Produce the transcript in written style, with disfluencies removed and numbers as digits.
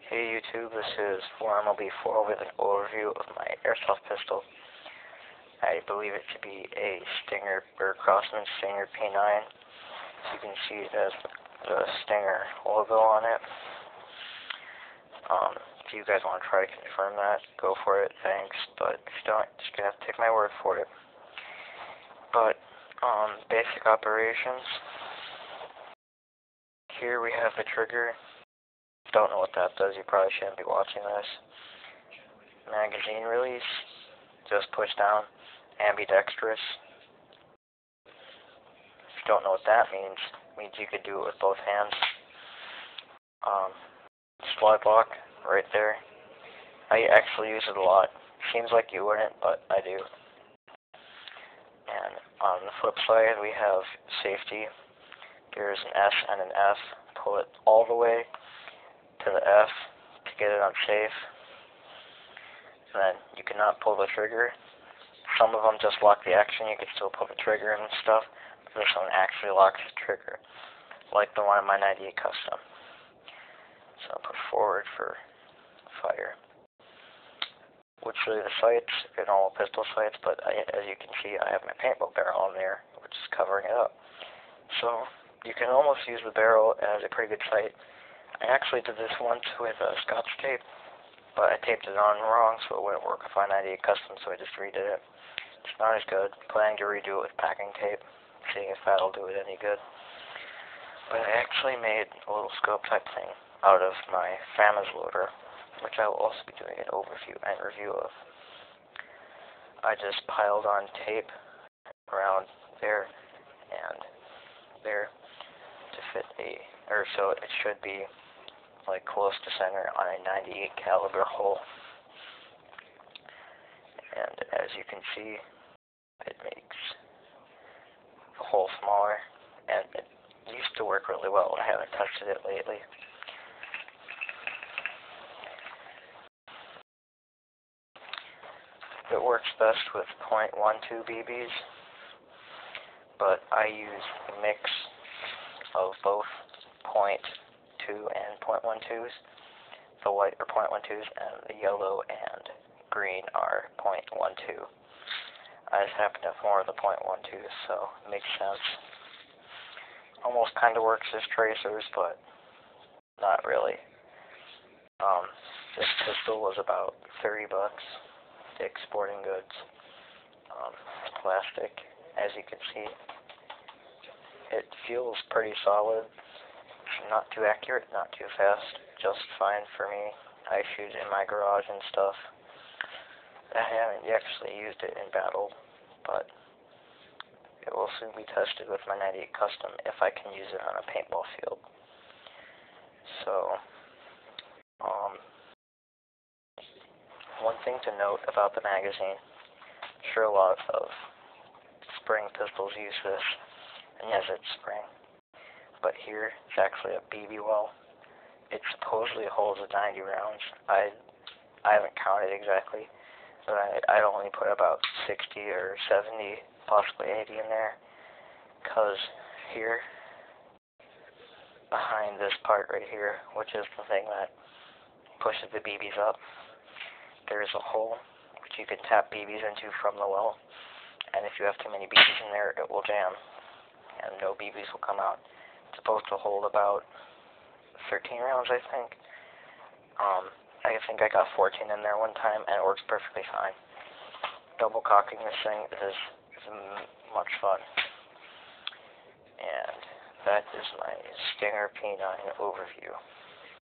Hey YouTube, this is ForMLB4 with an overview of my airsoft pistol. I believe it to be a Stinger, or Crossman Stinger P9. So you can see it has the Stinger logo on it. If you guys want to try to confirm that, go for it, thanks. But if you don't, just gonna have to take my word for it. But, basic operations. Here we have the trigger. Don't know what that does, you probably shouldn't be watching this. Magazine release, just push down, ambidextrous. If you don't know what that means, it means you could do it with both hands. Slide lock, right there. I actually use it a lot. Seems like you wouldn't, but I do. And on the flip side, we have safety. There's an S and an F. Pull it all the way to the F to get it unsafe. And then you cannot pull the trigger. Some of them just lock the action. You can still pull the trigger and stuff. But this one actually locks the trigger, like the one in my 98 Custom. So I'll put forward for fire. Which are the sights, they're normal pistol sights, but as you can see, I have my paintball barrel on there, which is covering it up. So you can almost use the barrel as a pretty good sight. I actually did this once with Scotch tape, but I taped it on wrong, so it wouldn't work with my 98 Custom, so I just redid it. It's not as good. Planning to redo it with packing tape, seeing if that'll do it any good. But I actually made a little scope type thing out of my FAMAS loader, which I will also be doing an overview and review of. I just piled on tape around there and there to fit so it should be like close to center on a 98 caliber hole. And as you can see, it makes the hole smaller, and it used to work really well. I haven't touched it lately. It works best with .12 BBs, but I use a mix of both .2 and .12s. The white are .12s, and the yellow and green are .12. I just happen to have more of the .12s, so it makes sense. Almost kind of works as tracers, but not really. This pistol was about $30. Dick's Sporting Goods. Plastic, as you can see. It feels pretty solid. Not too accurate, not too fast. Just fine for me. I shoot in my garage and stuff. I haven't actually used it in battle, but it will soon be tested with my 98 Custom if I can use it on a paintball field. So, one thing to note about the magazine, sure a lot of spring pistols use this, and yes, it's spring, but here it's actually a BB well. It supposedly holds 90 rounds. I haven't counted exactly, but I'd only put about 60 or 70, possibly 80 in there, because here, behind this part right here, which is the thing that pushes the BBs up, there's a hole which you can tap BBs into from the well, and if you have too many BBs in there, it will jam, and no BBs will come out. It's supposed to hold about 13 rounds, I think. I think I got 14 in there one time, and it works perfectly fine. Double cocking this thing is much fun. And that is my Stinger P9 overview.